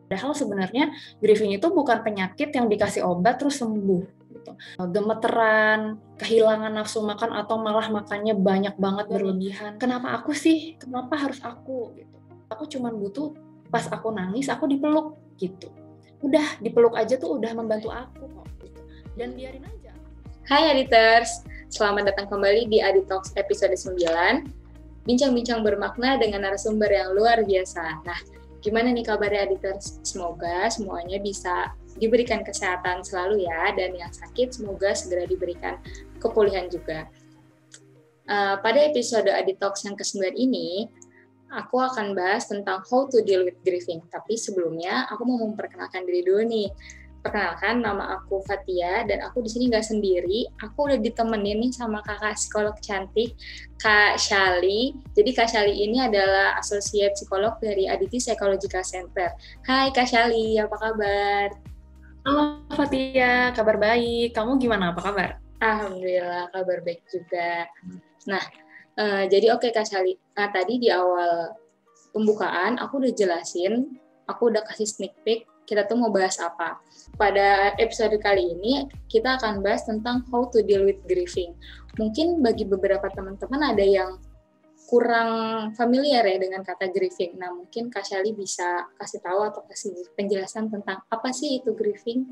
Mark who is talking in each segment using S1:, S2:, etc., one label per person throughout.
S1: Padahal sebenarnya grieving itu bukan penyakit yang dikasih obat terus sembuh gitu. Gemeteran, kehilangan nafsu makan atau malah makannya banyak banget berlebihan. Kenapa aku sih? Kenapa harus aku gitu? Aku cuma butuh pas aku nangis aku dipeluk gitu. Udah dipeluk aja tuh udah membantu aku kok gitu. Dan biarin aja.
S2: Hai Aditers, selamat datang kembali di Aditalks episode 9. Bincang-bincang bermakna dengan narasumber yang luar biasa. Nah, gimana nih kabarnya Aditers? Semoga semuanya bisa diberikan kesehatan selalu ya, dan yang sakit semoga segera diberikan kepulihan juga. Pada episode Aditalks yang ke-9 ini, aku akan bahas tentang how to deal with grieving. Tapi sebelumnya, aku mau memperkenalkan diri dulu nih. Perkenalkan, nama aku Fatia dan aku di sini nggak sendiri. Aku udah ditemenin nih sama kakak psikolog cantik, Kak Shali. Jadi Kak Shali ini adalah asosiat psikolog dari Aditi Psychological Center. Hai Kak Shali, apa kabar?
S1: Halo Fatia, kabar baik. Kamu gimana? Apa kabar?
S2: Alhamdulillah, kabar baik juga. Nah, jadi oke Kak Shali. Nah, tadi di awal pembukaan aku udah jelasin, aku udah kasih sneak peek kita tuh mau bahas apa. Pada episode kali ini, kita akan bahas tentang how to deal with grieving. Mungkin bagi beberapa teman-teman ada yang kurang familiar ya dengan kata grieving. Nah, mungkin Kak Shali bisa kasih tahu atau kasih penjelasan tentang apa sih itu grieving?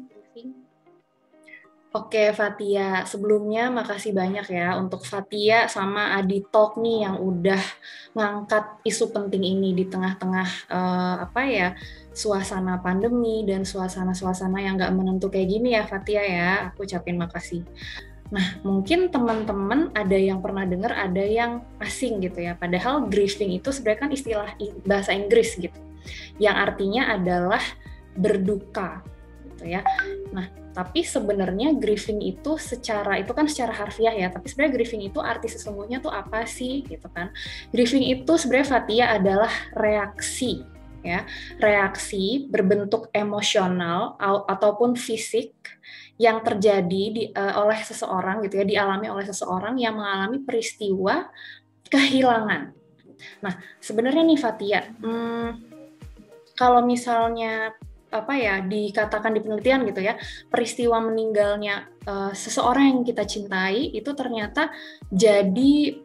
S1: Oke Fatia, sebelumnya makasih banyak ya untuk Fatia sama Adi Talk nih yang udah ngangkat isu penting ini di tengah-tengah suasana pandemi dan suasana-suasana yang nggak menentu kayak gini ya Fatia ya. Aku ucapin makasih. Nah, mungkin teman-teman ada yang pernah dengar, ada yang asing gitu ya. Padahal grieving itu sebenarnya kan istilah bahasa Inggris gitu, yang artinya adalah berduka gitu ya. Nah, tapi sebenarnya grieving itu kan secara harfiah ya, tapi sebenarnya grieving itu arti sesungguhnya tuh apa sih gitu kan. Grieving itu sebenarnya Fatia adalah reaksi ya, reaksi berbentuk emosional ataupun fisik yang terjadi oleh seseorang gitu ya, dialami oleh seseorang yang mengalami peristiwa kehilangan. Nah, sebenarnya nih Fatia, kalau misalnya dikatakan di penelitian gitu ya, peristiwa meninggalnya seseorang yang kita cintai itu ternyata jadi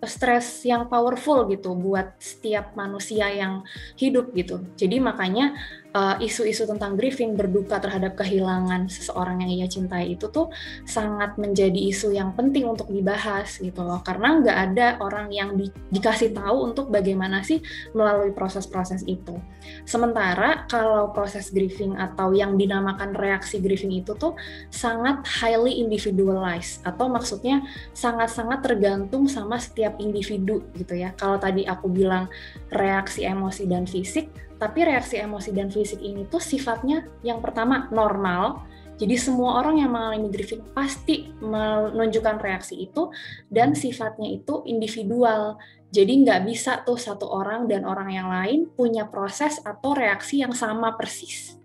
S1: stres yang powerful gitu buat setiap manusia yang hidup gitu. Jadi makanya isu-isu tentang grieving, berduka terhadap kehilangan seseorang yang ia cintai itu tuh sangat menjadi isu yang penting untuk dibahas gitu loh, karena nggak ada orang yang dikasih tahu untuk bagaimana sih melalui proses-proses itu. Sementara kalau proses grieving atau yang dinamakan reaksi grieving itu tuh sangat highly individualized, atau maksudnya sangat-sangat tergantung sama setiap individu gitu ya. Kalau tadi aku bilang reaksi emosi dan fisik, tapi reaksi emosi dan fisik ini tuh sifatnya yang pertama normal. Jadi semua orang yang mengalami grieving pasti menunjukkan reaksi itu, dan sifatnya itu individual. Jadi nggak bisa tuh satu orang dan orang yang lain punya proses atau reaksi yang sama persis.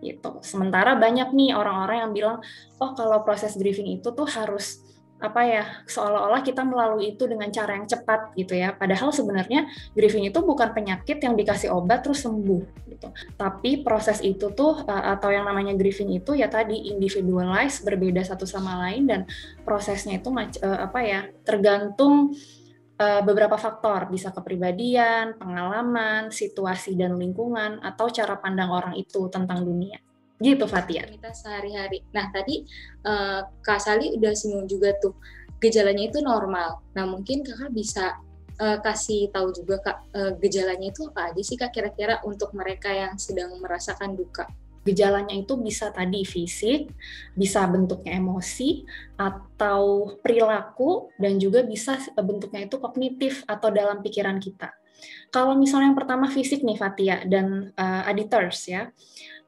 S1: Gitu. Sementara banyak nih orang-orang yang bilang, oh kalau proses grieving itu tuh harus seolah-olah kita melalui itu dengan cara yang cepat gitu ya. Padahal sebenarnya grieving itu bukan penyakit yang dikasih obat terus sembuh gitu. Tapi proses itu tuh atau yang namanya grieving itu ya tadi individualized, berbeda satu sama lain, dan prosesnya itu tergantung beberapa faktor, bisa kepribadian, pengalaman, situasi dan lingkungan, atau cara pandang orang itu tentang dunia. Gitu Fatia.
S2: Kita sehari-hari. Nah tadi Kak Shali udah singgung juga tuh gejalanya itu normal. Nah mungkin kakak bisa kasih tahu juga Kak, gejalanya itu apa aja sih Kak kira-kira untuk mereka yang sedang merasakan duka?
S1: Gejalanya itu bisa tadi fisik, bisa bentuknya emosi atau perilaku, dan juga bisa bentuknya itu kognitif atau dalam pikiran kita. Kalau misalnya yang pertama fisik nih Fatia dan Aditers ya.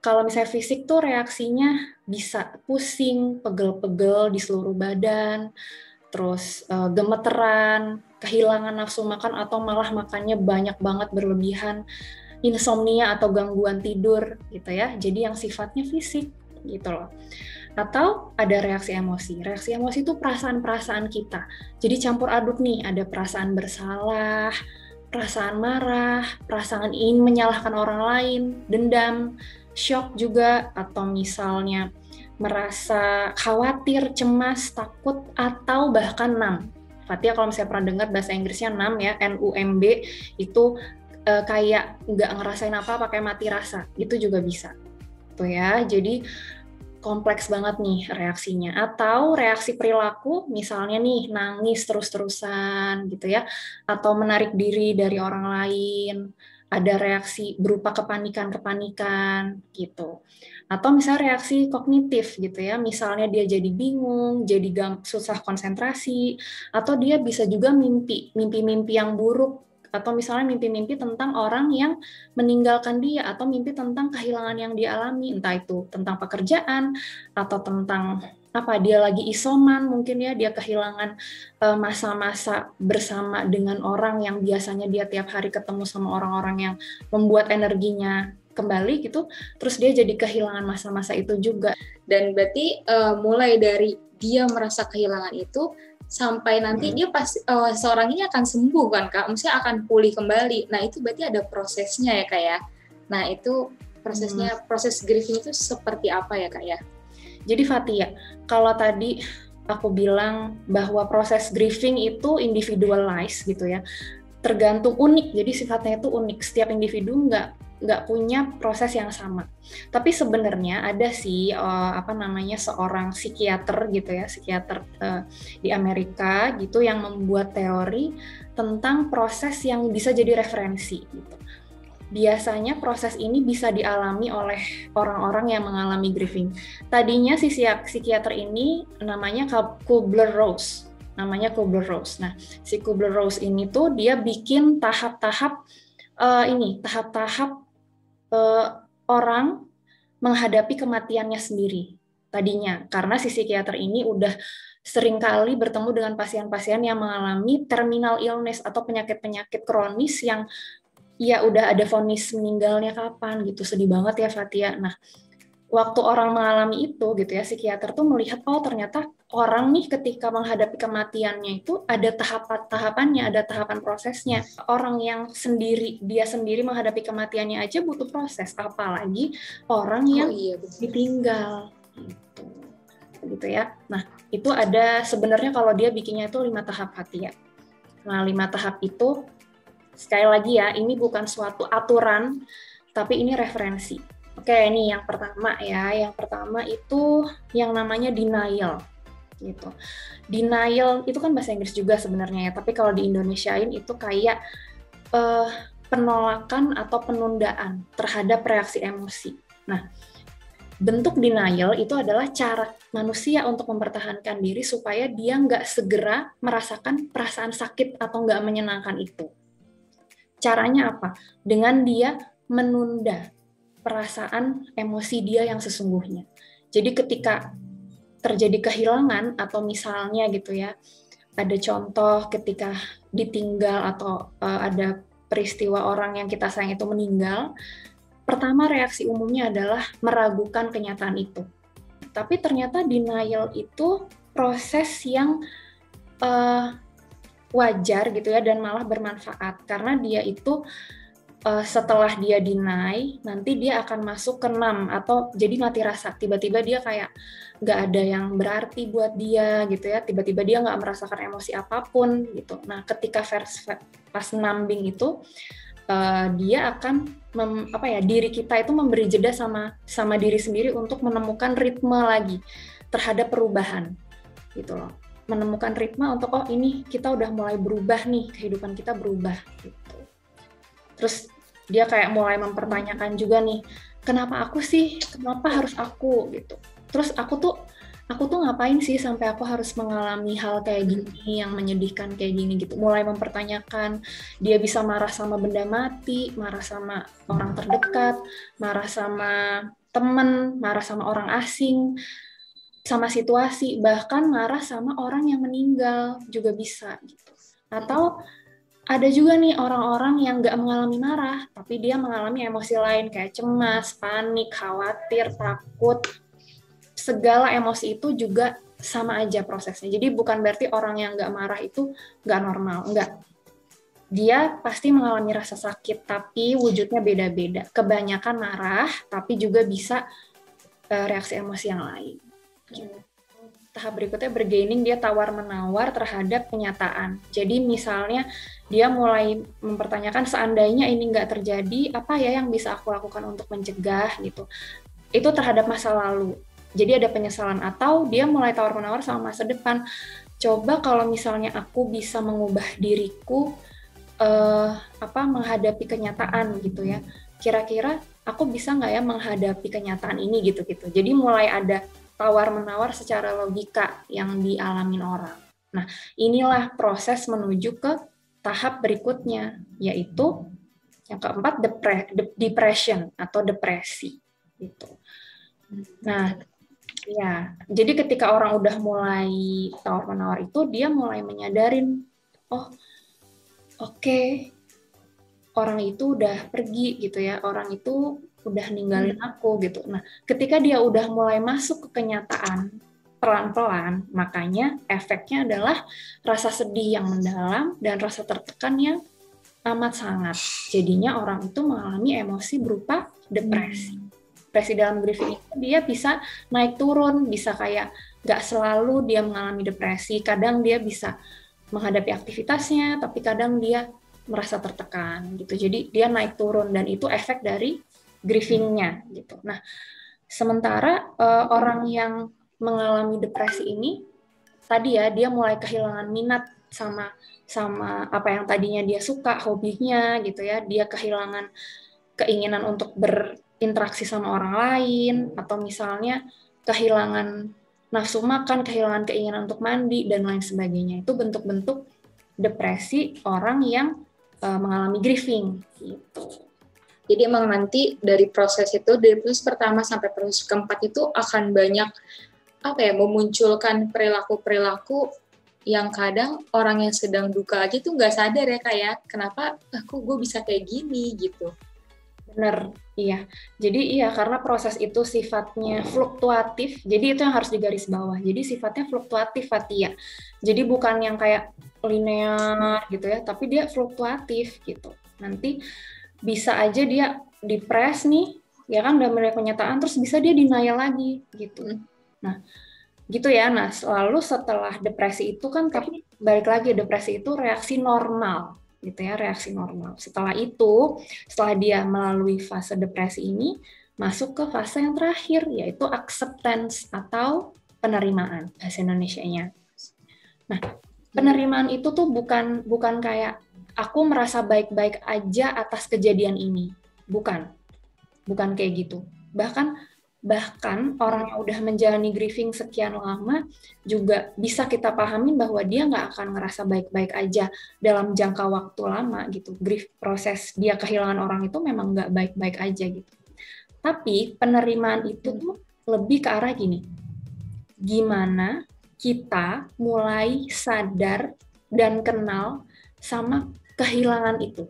S1: Kalau misalnya fisik tuh reaksinya bisa pusing, pegel-pegel di seluruh badan, terus gemeteran, kehilangan nafsu makan atau malah makannya banyak banget berlebihan, insomnia atau gangguan tidur gitu ya. Jadi yang sifatnya fisik gitu loh. Atau ada reaksi emosi. Reaksi emosi itu perasaan-perasaan kita. Jadi campur aduk nih, ada perasaan bersalah, perasaan marah, perasaan ingin menyalahkan orang lain, dendam, shock juga, atau misalnya merasa khawatir, cemas, takut, atau bahkan numb. Fatia kalau misalnya pernah dengar bahasa Inggrisnya numb ya, NUMB, itu kayak nggak ngerasain apa-apa, kayak mati rasa, itu juga bisa. Tuh ya, jadi kompleks banget nih reaksinya. Atau reaksi perilaku, misalnya nih nangis terus-terusan gitu ya, atau menarik diri dari orang lain, ada reaksi berupa kepanikan-kepanikan gitu. Atau misalnya reaksi kognitif gitu ya, misalnya dia jadi bingung, jadi susah konsentrasi, atau dia bisa juga mimpi-mimpi yang buruk, atau misalnya mimpi-mimpi tentang orang yang meninggalkan dia, atau mimpi tentang kehilangan yang dia alami, entah itu tentang pekerjaan, atau tentang apa dia lagi isoman, mungkin ya dia kehilangan masa-masa bersama dengan orang yang biasanya dia tiap hari ketemu sama orang-orang yang membuat energinya kembali gitu, terus dia jadi kehilangan masa-masa itu juga.
S2: Dan berarti mulai dari dia merasa kehilangan itu sampai nanti dia pasti seorang ini akan sembuh kan Kak, maksudnya akan pulih kembali. Nah itu berarti ada prosesnya ya Kak ya. Nah itu prosesnya, proses grieving itu seperti apa ya Kak ya?
S1: Jadi Fatia, kalau tadi aku bilang bahwa proses grieving itu individualized gitu ya, tergantung unik, jadi sifatnya itu unik, setiap individu nggak punya proses yang sama. Tapi sebenarnya ada sih seorang psikiater gitu ya, psikiater di Amerika gitu yang membuat teori tentang proses yang bisa jadi referensi gitu. Biasanya proses ini bisa dialami oleh orang-orang yang mengalami grieving. Tadinya si psikiater ini namanya Kubler-Ross. Nah, si Kubler-Ross ini tuh dia bikin tahap-tahap orang menghadapi kematiannya sendiri tadinya, karena si psikiater ini udah sering kali bertemu dengan pasien-pasien yang mengalami terminal illness atau penyakit-penyakit kronis yang ya udah ada vonis meninggalnya kapan gitu, sedih banget ya Fatia. Nah, waktu orang mengalami itu gitu ya, psikiater tuh melihat oh ternyata orang nih ketika menghadapi kematiannya itu ada tahapannya, ada tahapan prosesnya. Orang yang dia sendiri menghadapi kematiannya aja butuh proses, apalagi orang yang ditinggal gitu ya. Nah, itu ada sebenarnya kalau dia bikinnya itu 5 tahap Fatia. Nah, 5 tahap itu sekali lagi ya, ini bukan suatu aturan, tapi ini referensi. Oke, ini yang pertama ya. Yang pertama itu yang namanya denial. Gitu. Denial itu kan bahasa Inggris juga sebenarnya ya, tapi kalau di Indonesiain itu kayak penolakan atau penundaan terhadap reaksi emosi. Nah, bentuk denial itu adalah cara manusia untuk mempertahankan diri supaya dia nggak segera merasakan perasaan sakit atau nggak menyenangkan itu. Caranya apa? Dengan dia menunda perasaan emosi dia yang sesungguhnya. Jadi ketika terjadi kehilangan atau misalnya gitu ya, ada contoh ketika ditinggal atau ada peristiwa orang yang kita sayang itu meninggal, pertama reaksi umumnya adalah meragukan kenyataan itu. Tapi ternyata denial itu proses yang wajar gitu ya, dan malah bermanfaat karena dia itu setelah dia deny, nanti dia akan masuk ke numb atau jadi mati rasa. Tiba-tiba dia kayak nggak ada yang berarti buat dia gitu ya, tiba-tiba dia nggak merasakan emosi apapun gitu. Nah, ketika pas numbing itu dia akan diri kita itu memberi jeda sama diri sendiri untuk menemukan ritme lagi terhadap perubahan gitu loh. Menemukan ritme untuk oh ini kita udah mulai berubah nih, kehidupan kita berubah gitu. Terus dia kayak mulai mempertanyakan juga nih, kenapa aku sih, kenapa harus aku gitu. Terus aku tuh ngapain sih sampai aku harus mengalami hal kayak gini yang menyedihkan kayak gini gitu. Mulai mempertanyakan, dia bisa marah sama benda mati, marah sama orang terdekat, marah sama teman, marah sama orang asing, sama situasi, bahkan marah sama orang yang meninggal juga bisa gitu. Atau ada juga nih orang-orang yang nggak mengalami marah, tapi dia mengalami emosi lain kayak cemas, panik, khawatir, takut. Segala emosi itu juga sama aja prosesnya. Jadi bukan berarti orang yang nggak marah itu nggak normal, enggak. dia pasti mengalami rasa sakit, tapi wujudnya beda-beda. Kebanyakan marah, tapi juga bisa reaksi emosi yang lain. Tahap berikutnya bargaining, dia tawar-menawar terhadap kenyataan. Jadi misalnya dia mulai mempertanyakan seandainya ini nggak terjadi, apa ya yang bisa aku lakukan untuk mencegah gitu. Itu terhadap masa lalu. Jadi ada penyesalan, atau dia mulai tawar-menawar sama masa depan. Coba kalau misalnya aku bisa mengubah diriku menghadapi kenyataan gitu ya. Kira-kira aku bisa nggak ya menghadapi kenyataan ini gitu-gitu. Jadi mulai ada tawar-menawar secara logika yang dialamin orang. Nah, inilah proses menuju ke tahap berikutnya, yaitu yang keempat, depression atau depresi. Gitu. Nah, ya, jadi ketika orang udah mulai tawar-menawar itu, dia mulai menyadarin, oh, oke, orang itu udah pergi gitu ya, orang itu udah ninggalin aku gitu. Nah, ketika dia udah mulai masuk ke kenyataan pelan-pelan, makanya efeknya adalah rasa sedih yang mendalam dan rasa tertekan yang amat sangat. Jadinya orang itu mengalami emosi berupa depresi. Depresi dalam grieving itu dia bisa naik turun, bisa kayak nggak selalu dia mengalami depresi, kadang dia bisa menghadapi aktivitasnya, tapi kadang dia merasa tertekan gitu. Jadi dia naik turun, dan itu efek dari grieving-nya gitu. Nah, sementara orang yang mengalami depresi ini tadi ya, dia mulai kehilangan minat sama apa yang tadinya dia suka, hobinya gitu ya. Dia kehilangan keinginan untuk berinteraksi sama orang lain, atau misalnya kehilangan nafsu makan, kehilangan keinginan untuk mandi dan lain sebagainya. Itu bentuk-bentuk depresi orang yang mengalami grieving gitu.
S2: Jadi emang nanti dari proses itu, dari proses pertama sampai proses keempat itu akan banyak memunculkan perilaku-perilaku yang kadang orang yang sedang duka aja tuh nggak sadar ya, kayak kenapa gue bisa kayak gini gitu.
S1: Bener, iya. Jadi iya, karena proses itu sifatnya fluktuatif, jadi itu yang harus digaris bawah. Jadi sifatnya fluktuatif, Fatia. Jadi bukan yang kayak linear gitu ya, tapi dia fluktuatif gitu. Nanti bisa aja dia depres nih, ya kan, udah mulai kenyataan, terus bisa dia denial lagi gitu. Nah, gitu ya. Nah, selalu setelah depresi itu kan, tapi balik lagi, depresi itu reaksi normal gitu ya, reaksi normal. Setelah itu, setelah dia melalui fase depresi ini, masuk ke fase yang terakhir, yaitu acceptance atau penerimaan, bahasa Indonesianya. Nah, penerimaan itu tuh bukan kayak aku merasa baik-baik aja atas kejadian ini. Bukan kayak gitu. Bahkan orang yang udah menjalani grieving sekian lama juga bisa kita pahami bahwa dia nggak akan ngerasa baik-baik aja dalam jangka waktu lama gitu. Proses dia kehilangan orang itu memang nggak baik-baik aja gitu. Tapi penerimaan itu tuh lebih ke arah gini. Gimana kita mulai sadar dan kenal sama kehilangan itu.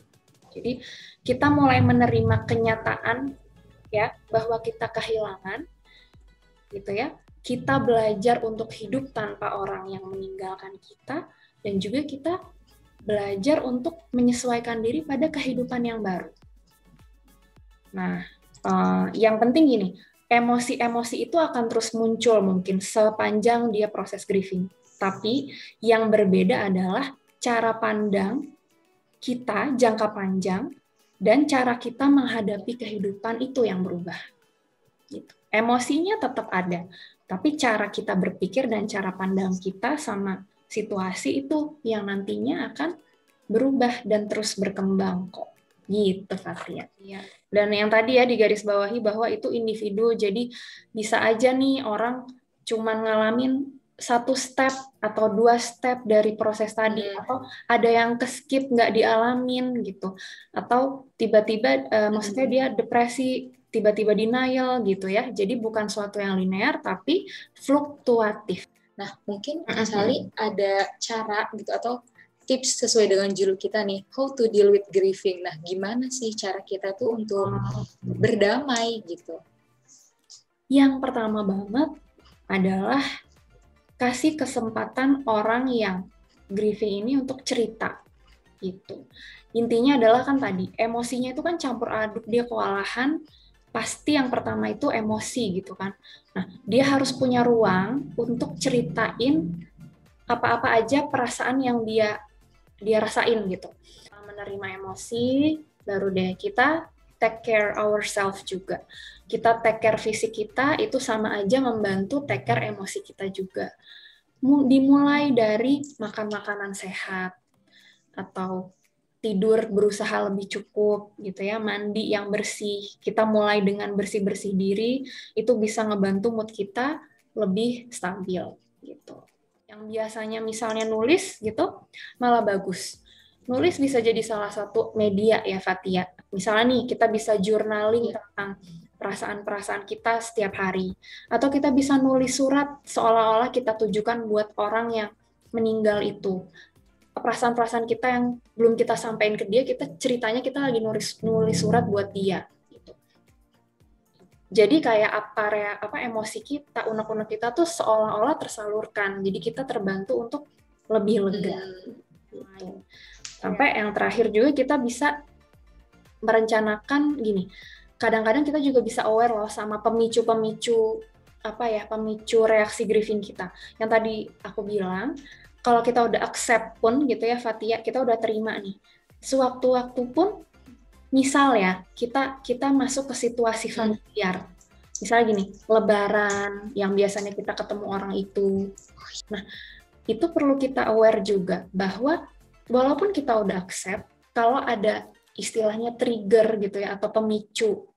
S1: Jadi kita mulai menerima kenyataan ya bahwa kita kehilangan gitu ya. Kita belajar untuk hidup tanpa orang yang meninggalkan kita, dan juga kita belajar untuk menyesuaikan diri pada kehidupan yang baru. Nah, yang penting gini, emosi-emosi itu akan terus muncul mungkin sepanjang dia proses grieving. Tapi yang berbeda adalah cara pandang kita jangka panjang dan cara kita menghadapi kehidupan itu yang berubah. Gitu. Emosinya tetap ada, tapi cara kita berpikir dan cara pandang kita sama situasi itu yang nantinya akan berubah dan terus berkembang kok. Gitu, Fatia. Ya. Dan yang tadi ya digarisbawahi bahwa itu individu, jadi bisa aja nih orang cuman ngalamin satu step atau dua step dari proses tadi, atau ada yang keskip nggak dialamin gitu, atau tiba-tiba maksudnya dia depresi, tiba-tiba denial gitu ya. Jadi bukan suatu yang linear tapi fluktuatif.
S2: Nah, mungkin Sally ada cara gitu atau tips sesuai dengan judul kita nih, how to deal with grieving. Nah, gimana sih cara kita tuh untuk berdamai gitu?
S1: Yang pertama banget adalah kasih kesempatan orang yang grieving ini untuk cerita. gitu. Intinya adalah kan tadi, emosinya itu kan campur aduk, dia kewalahan, pasti yang pertama itu emosi gitu kan. Nah, dia harus punya ruang untuk ceritain apa-apa aja perasaan yang dia rasain gitu. Menerima emosi, baru deh kita take care ourselves juga. Kita take care fisik kita itu sama aja membantu take care emosi kita juga. Dimulai dari makan makanan sehat atau tidur berusaha lebih cukup gitu ya, mandi yang bersih. Kita mulai dengan bersih-bersih diri, itu bisa ngebantu mood kita lebih stabil gitu. Yang biasanya misalnya nulis gitu, malah bagus. Nulis bisa jadi salah satu media ya Fatia. Misalnya nih, kita bisa journaling tentang perasaan-perasaan kita setiap hari. Atau kita bisa nulis surat seolah-olah kita tujukan buat orang yang meninggal itu. Perasaan-perasaan kita yang belum kita sampaikan ke dia, kita ceritanya kita lagi nulis surat buat dia. Gitu. Jadi kayak apa emosi kita, unek-unek kita tuh seolah-olah tersalurkan. Jadi kita terbantu untuk lebih lega. Gitu. Sampai yang terakhir juga kita bisa merencanakan gini. Kadang-kadang kita juga bisa aware loh sama pemicu reaksi grieving kita. Yang tadi aku bilang, kalau kita udah accept pun gitu ya Fatia, kita udah terima nih. Sewaktu-waktu pun, misal ya, kita masuk ke situasi familiar. Misalnya gini, lebaran yang biasanya kita ketemu orang itu. Nah, itu perlu kita aware juga bahwa walaupun kita udah accept, kalau ada istilahnya trigger gitu ya, atau pemicu,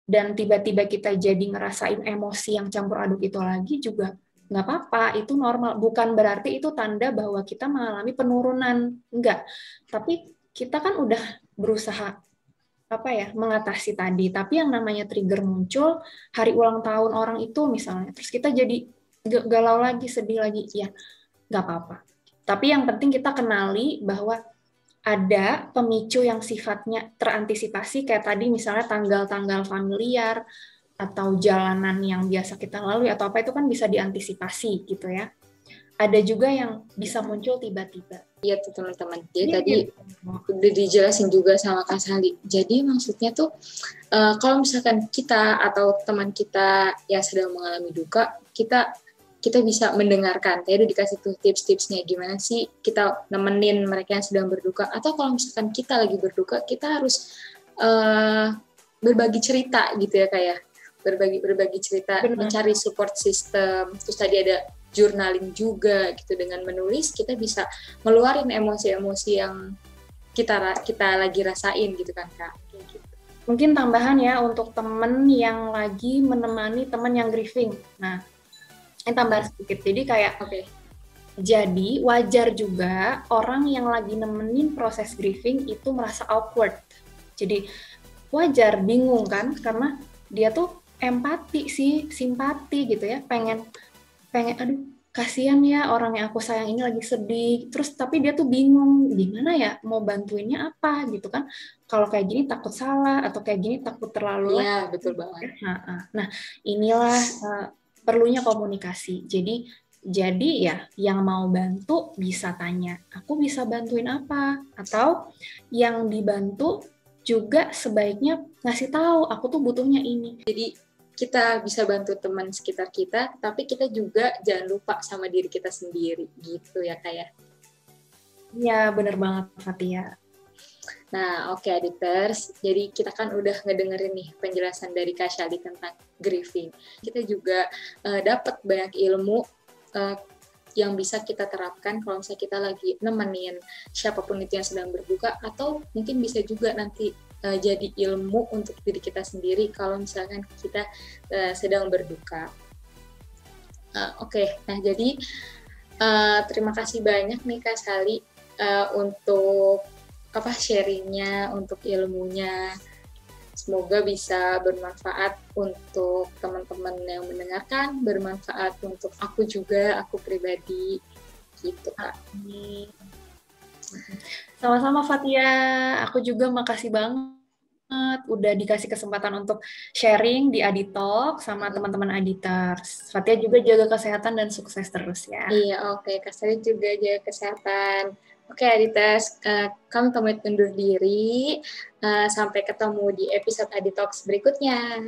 S1: dan tiba-tiba kita jadi ngerasain emosi yang campur aduk itu lagi juga, nggak apa-apa, itu normal. Bukan berarti itu tanda bahwa kita mengalami penurunan, enggak. Tapi kita kan udah berusaha mengatasi tadi. Tapi yang namanya trigger muncul, hari ulang tahun orang itu misalnya, terus kita jadi galau lagi, sedih lagi, ya nggak apa-apa. Tapi yang penting kita kenali bahwa ada pemicu yang sifatnya terantisipasi, kayak tadi misalnya tanggal-tanggal familiar, atau jalanan yang biasa kita lalui atau apa, itu kan bisa diantisipasi gitu ya. Ada juga yang bisa muncul tiba-tiba.
S2: Iya tuh teman-teman. Jadi tadi udah dijelasin juga sama Kak Sali. Jadi maksudnya tuh kalau misalkan kita atau teman kita yang sedang mengalami duka, kita bisa mendengarkan. Tadi udah dikasih tuh tips-tipsnya gimana sih kita nemenin mereka yang sedang berduka. Atau kalau misalkan kita lagi berduka, kita harus berbagi cerita gitu ya kayak berbagi cerita, mencari support system. Terus tadi ada journaling juga gitu, dengan menulis kita bisa ngeluarin emosi-emosi yang kita lagi rasain gitu kan Kak. Gitu.
S1: Mungkin tambahan ya untuk temen yang lagi menemani temen yang grieving. Nah, ini tambahan sedikit. Jadi kayak jadi wajar juga orang yang lagi nemenin proses grieving itu merasa awkward. Jadi wajar, bingung kan, karena dia tuh empati sih, simpati gitu ya, pengen aduh kasihan ya orang yang aku sayang ini lagi sedih, terus tapi dia tuh bingung gimana ya mau bantuinnya apa gitu kan, kalau kayak gini takut salah atau kayak gini takut terlalu
S2: betul banget.
S1: Nah inilah perlunya komunikasi. Jadi ya yang mau bantu bisa tanya, aku bisa bantuin apa, atau yang dibantu juga sebaiknya ngasih tahu aku tuh butuhnya ini.
S2: Jadi kita bisa bantu teman sekitar kita, tapi kita juga jangan lupa sama diri kita sendiri, gitu ya Kak ya?
S1: Ya, bener banget Fatia.
S2: Nah, oke Aditers, jadi kita kan udah ngedengerin nih penjelasan dari Kak Sally tentang grieving. Kita juga dapat banyak ilmu yang bisa kita terapkan kalau misalnya kita lagi nemenin siapapun itu yang sedang berduka, atau mungkin bisa juga nanti jadi ilmu untuk diri kita sendiri kalau misalkan kita sedang berduka. Nah jadi terima kasih banyak nih Kak Sally untuk sharingnya, untuk ilmunya. Semoga bisa bermanfaat untuk teman-teman yang mendengarkan, bermanfaat untuk aku juga, aku pribadi, gitu Kak.
S1: Sama-sama Fatia, aku juga makasih banget udah dikasih kesempatan untuk sharing di Aditalk sama teman-teman Aditers. Fatia juga jaga kesehatan dan sukses terus ya.
S2: Iya, Kak Sally juga jaga kesehatan. Oke, Aditers, kami pamit undur diri. Sampai ketemu di episode Aditox berikutnya.